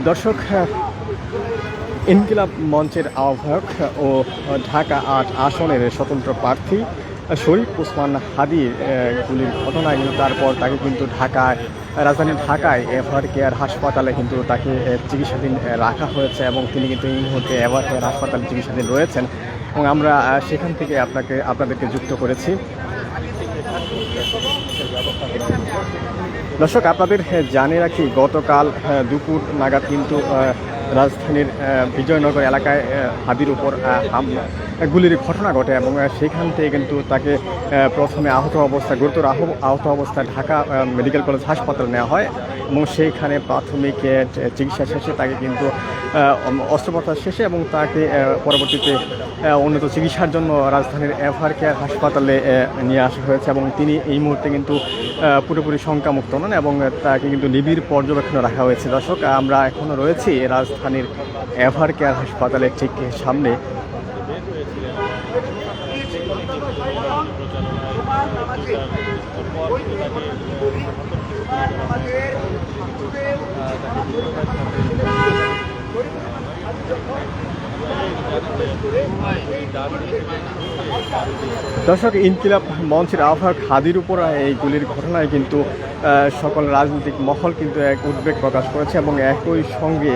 দর্শক, ইনকিলাব মঞ্চের আহ্বায়ক ও ঢাকা ৮ আসনের স্বতন্ত্র প্রার্থী শরীফ ওসমান হাদির গুলির ঘটনায় কিন্তু তারপর তাকে কিন্তু রাজধানী ঢাকায় এভার কেয়ার হাসপাতালে কিন্তু তাকে চিকিৎসাধীন রাখা হয়েছে এবং তিনি কিন্তু এই মুহূর্তে এভার কেয়ার হাসপাতালে চিকিৎসাধীন রয়েছেন এবং আমরা সেখান থেকে আপনাদেরকে যুক্ত করেছি। দর্শক, আপনাদের জানিয়ে রাখি, গতকাল দুপুর নাগাদ কিন্তু রাজধানীর বিজয়নগর এলাকায় হাদির উপর গুলির ঘটনা ঘটে এবং সেখান থেকে কিন্তু তাকে প্রথমে গুরুতর আহত অবস্থায় ঢাকা মেডিকেল কলেজ হাসপাতালে নেওয়া হয় এবং সেইখানে প্রাথমিক চিকিৎসা শেষে তাকে কিন্তু অস্ত্রোপচার শেষে এবং তাকে পরবর্তীতে উন্নত চিকিৎসার জন্য রাজধানীর এভার কেয়ার হাসপাতালে নিয়ে আসা হয়েছে এবং তিনি এই মুহূর্তে কিন্তু পুরোপুরি শঙ্কামুক্ত নন এবং তাকে কিন্তু নিবিড় পর্যবেক্ষণে রাখা হয়েছে। দর্শক, আমরা এখনও রয়েছি রাজধানীর এভার কেয়ার হাসপাতালের ঠিক সামনে। দর্শক, ইনকিলাব মঞ্চের আহ্বায়ক হাদির উপর এই গুলির ঘটনায় কিন্তু সকল রাজনৈতিক মহল কিন্তু এক উদ্বেগ প্রকাশ করেছে এবং একই সঙ্গে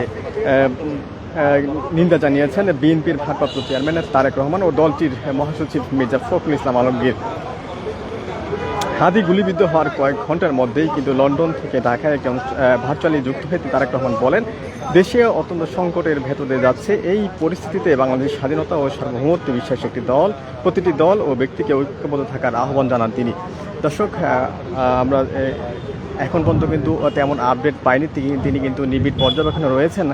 নিন্দা জানিয়েছেন বিএনপির ভারপ্রাপ্ত চেয়ারম্যান তারেক রহমান ও দলটির মহাসচিব মির্জা ফখরুল ইসলাম আলমগীর। হাদি গুলিবিদ্ধ হওয়ার কয়েক ঘন্টার মধ্যেই কিন্তু লন্ডন থেকে ঢাকায় একজন ভার্চুয়ালি যুক্ত হয়ে তারেক রহমান বলেন, দেশে অত্যন্ত সংকটের ভেতরে যাচ্ছে। এই পরিস্থিতিতে বাংলাদেশের স্বাধীনতা ও সার্বভৌমত্বে বিশ্বাসী প্রতিটি দল ও ব্যক্তিকে ঐক্যবদ্ধ থাকার আহ্বান জানান তিনি। দর্শক, আমরা এখন পর্যন্ত কিন্তু তেমন আপডেট পাইনি। তিনি কিন্তু নিবিড় পর্যবেক্ষণে রয়েছেন,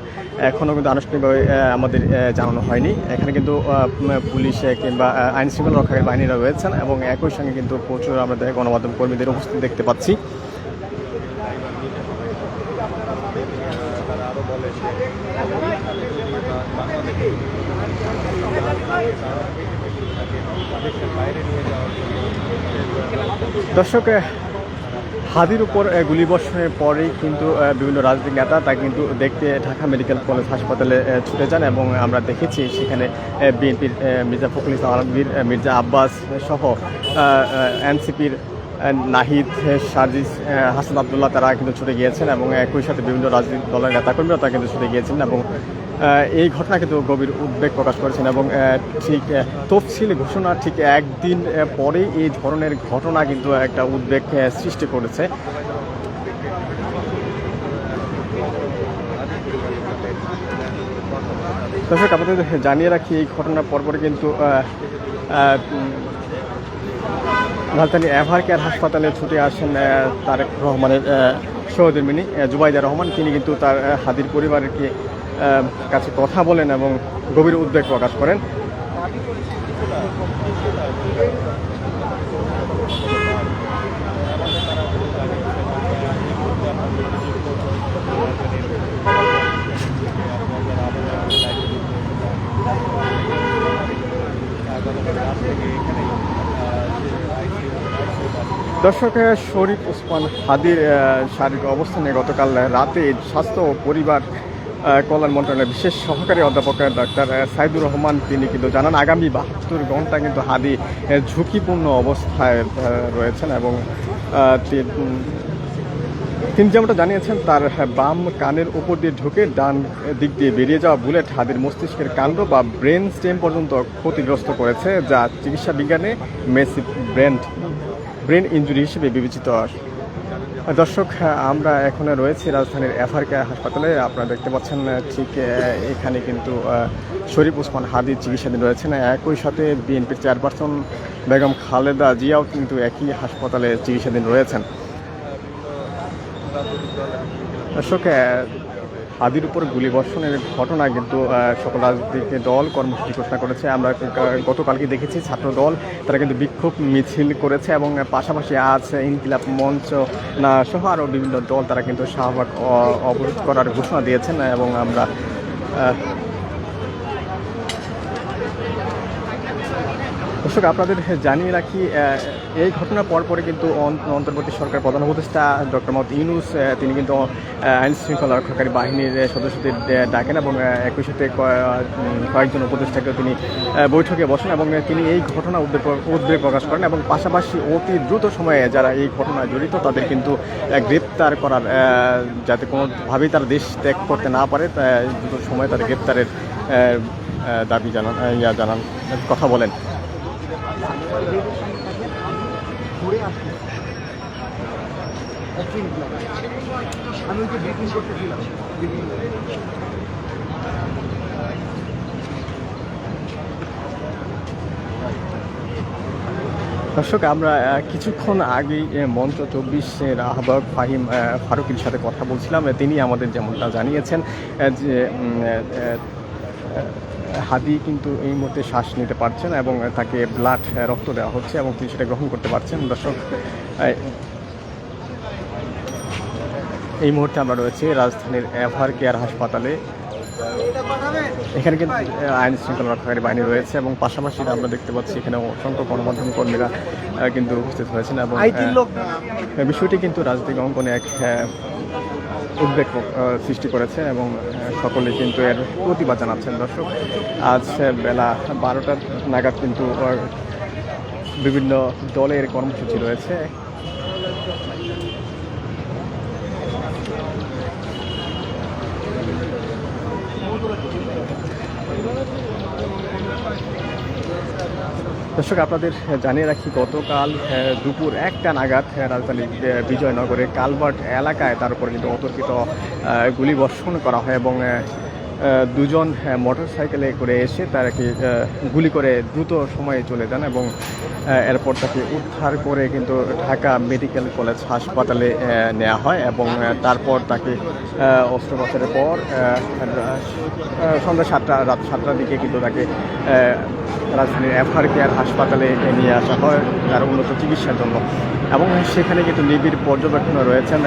এখনও কিন্তু আনুষ্ঠানিকভাবে আমাদের জানানো হয়নি। এখানে কিন্তু পুলিশ কিংবা আইন শৃঙ্খলা রক্ষাকারী বাহিনীরা রয়েছেন এবং একই সঙ্গে কিন্তু প্রচুর আমাদের গণমাধ্যম কর্মীদের উপস্থিতি দেখতে পাচ্ছি। দর্শক, হাদির উপর গুলিবর্ষণের পরেই কিন্তু বিভিন্ন রাজনৈতিক নেতা তা কিন্তু দেখতে ঢাকা মেডিকেল কলেজ হাসপাতালে ছুটে যান এবং আমরা দেখেছি সেখানে বিএনপির মির্জা ফখরুল ইসলাম আলমগীর, মির্জা আব্বাস সহ এনসিপির নাহিদ, সার্জিস, হাসান আবদুল্লাহ তারা কিন্তু ছুটে গিয়েছেন এবং একই সাথে বিভিন্ন রাজনৈতিক দলের নেতাকর্মীরা তারা কিন্তু ছুটে গিয়েছেন এবং এই ঘটনা কিন্তু গভীর উদ্বেগ প্রকাশ করেছেন এবং ঠিক তফসিল ঘোষণা ঠিক একদিন পরেই এই ধরনের ঘটনা কিন্তু একটা উদ্বেগ সৃষ্টি করেছে। দর্শক, আপনাদের জানিয়ে রাখি, এই ঘটনার পরপরই কিন্তু রাজধানী এভার কেয়ার হাসপাতালে ছুটে আসেন তারেক রহমানের সহধর্মিণী জুবাইদা রহমান। তিনি কিন্তু তার হাদির পরিবারের কাছে কথা বলেন এবং গভীর উদ্বেগ প্রকাশ করেন। দর্শক, শরীফ ওসমান হাদির শারীরিক অবস্থা নিয়ে গতকাল রাতে স্বাস্থ্য ও পরিবার কল্যাণ মন্ত্রণালয়ের বিশেষ সহকারী অধ্যাপক ডাক্তার সাইদুর রহমান তিনি কিন্তু জানান, আগামী 72 ঘন্টা কিন্তু হাদি ঝুঁকিপূর্ণ অবস্থায় রয়েছেন এবং তিনি যেমনটা জানিয়েছেন, তার বাম কানের উপর দিয়ে ঢুকে ডান দিক দিয়ে বেরিয়ে যাওয়া বুলেট হাদির মস্তিষ্কের কাণ্ড বা ব্রেন স্টেম পর্যন্ত ক্ষতিগ্রস্ত করেছে, যা চিকিৎসা বিজ্ঞানে মেসিভ ব্রেন ইনজুরি হিসেবে বিবেচিত। দর্শক, আমরা এখন রয়েছি রাজধানীর এভার কেয়ার হাসপাতালে। আপনারা দেখতে পাচ্ছেন ঠিক এখানে কিন্তু শরীফ ওসমান হাদি চিকিৎসাধীন রয়েছেন। একই সাথে বিএনপির চেয়ারপারসন বেগম খালেদা জিয়াও কিন্তু একই হাসপাতালে চিকিৎসাধীন রয়েছেন। দর্শক, হাদির উপর গুলিবর্ষণের ঘটনা কিন্তু সকল রাজনৈতিক দল কর্মসূচি ঘোষণা করেছে। আমরা গতকালকে দেখেছি ছাত্র দল তারা কিন্তু বিক্ষোভ মিছিল করেছে এবং পাশাপাশি আজ ইনকিলাব মঞ্চ সহ আরও বিভিন্ন দল তারা কিন্তু শাহবাগ অবরোধ করার ঘোষণা দিয়েছেন। এবং আমরা দর্শক আপনাদের জানিয়ে রাখি, এই ঘটনার পরপরে কিন্তু অন্তর্বর্তী সরকার প্রধান উপদেষ্টা ডক্টর মোহাম্মদ ইউনূস তিনি কিন্তু আইন শৃঙ্খলা রক্ষাকারী বাহিনীর সদস্যদের ডাকেন এবং একই সাথে কয়েকজন উপদেষ্টাকেও তিনি বৈঠকে বসেন এবং তিনি এই ঘটনা উদ্বেগ প্রকাশ করেন এবং পাশাপাশি অতি দ্রুত সময়ে যারা এই ঘটনায় জড়িত তাদের কিন্তু গ্রেপ্তার করার, যাতে কোনোভাবেই তারা দেশ ত্যাগ করতে না পারে দ্রুত সময়ে তাদের গ্রেপ্তারের দাবি জানান কথা বলেন। আমি ওই যে ব্রিফিং করতেছিলাম। দর্শক আমরা কিছুক্ষণ আগেই মঞ্চ 24-এর আহ্বায়ক ফারুকের সাথে কথা বলছিলাম। তিনি আমাদের যেমনটা জানিয়েছেন যে হাদি কিন্তু এই মুহূর্তে শ্বাস নিতে পারছেন এবং তাকে রক্ত দেওয়া হচ্ছে এবং তিনি সেটা গ্রহণ করতে পারছেন। দর্শক এই মুহূর্তে আমরা রয়েছি রাজধানীর এভার কেয়ার হাসপাতালে। এখানে কিন্তু আইন শৃঙ্খলা রক্ষাকারী বাহিনী রয়েছে এবং পাশাপাশি আমরা দেখতে পাচ্ছি এখানে অসংখ্য গণমাধ্যম কর্মীরা কিন্তু উপস্থিত হয়েছেন এবং বিষয়টি কিন্তু রাজনৈতিক অঙ্গনে এক উদ্বেগ সৃষ্টি করেছে এবং সকলে কিন্তু এর প্রতিবাদ জানাচ্ছেন। দর্শক আজ বেলা 12টা নাগাদ কিন্তু বিভিন্ন দলের কর্মসূচি রয়েছে। দর্শক আপনাদের জানিয়ে রাখি, গতকাল দুপুর 1টা নাগাদ রাজধানীর বিজয়নগরে কালভার্ট এলাকায় তার উপরে কিন্তু অতর্কিত গুলিবর্ষণ করা হয় এবং দুজন মোটরসাইকেলে করে এসে তাকে গুলি করে দ্রুত সময়ে চলে যান এবং এরপর তাকে উদ্ধার করে কিন্তু ঢাকা মেডিকেল কলেজ হাসপাতালে নেওয়া হয় এবং তারপর তাকে অস্ত্রোপচারের পর সন্ধ্যা রাত 7টার দিকে কিন্তু তাকে রাজধানীর এভার কেয়ার হাসপাতালে নিয়ে আসা হয় তার উন্নত চিকিৎসার জন্য এবং সেখানে কিন্তু নিবিড় পর্যবেক্ষণে রয়েছেন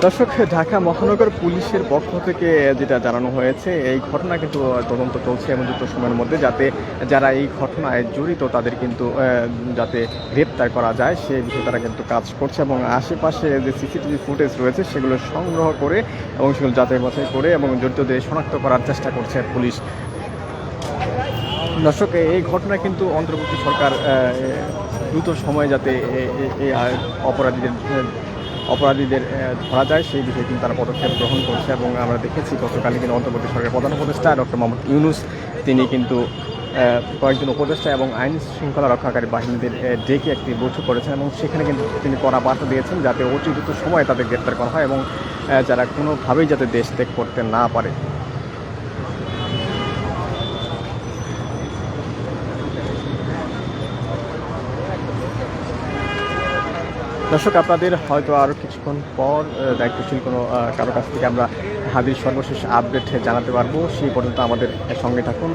দর্শক ঢাকা মহানগর পুলিশের পক্ষ থেকে যেটা জানানো হয়েছে, এই ঘটনা কিন্তু তদন্ত চলছে এবং দ্রুত সময়ের মধ্যে যাতে যারা এই ঘটনায় জড়িত তাদের কিন্তু যাতে গ্রেপ্তার করা যায় সেই বিষয়ে তারা কিন্তু কাজ করছে এবং আশেপাশে যে সিসিটিভি ফুটেজ রয়েছে সেগুলো সংগ্রহ করে এবং সেগুলো যাচাই বাছাই করে এবং জড়িতদের শনাক্ত করার চেষ্টা করছে পুলিশ। দর্শক এই ঘটনা কিন্তু অন্তর্বর্তী সরকার দ্রুত সময়ে যাতে অপরাধীদের ধরা যায় সেই বিষয়ে কিন্তু তারা পদক্ষেপ গ্রহণ করছে এবং আমরা দেখেছি গতকাল কিন্তু অন্তর্বর্তী সরকারের প্রধান উপদেষ্টা ডক্টর মোহাম্মদ ইউনূস তিনি কিন্তু কয়েকজন উপদেষ্টা এবং আইন শৃঙ্খলা রক্ষাকারী বাহিনীদের ডেকে একটি বৈঠক করেছেন এবং সেখানে কিন্তু তিনি কড়া বার্তা দিয়েছেন যাতে অতি দ্রুত সময়ে তাদের গ্রেপ্তার করা হয় এবং যারা কোনোভাবেই যাতে দেশ ত্যাগ করতে না পারে। দর্শক আপনাদের হয়তো আরও কিছুক্ষণ পর দায়িত্বশীল কোনো কারো কাছ থেকে আমরা হাদির সর্বশেষ আপডেট জানাতে পারবো। সেই পর্যন্ত আমাদের সঙ্গে থাকুন।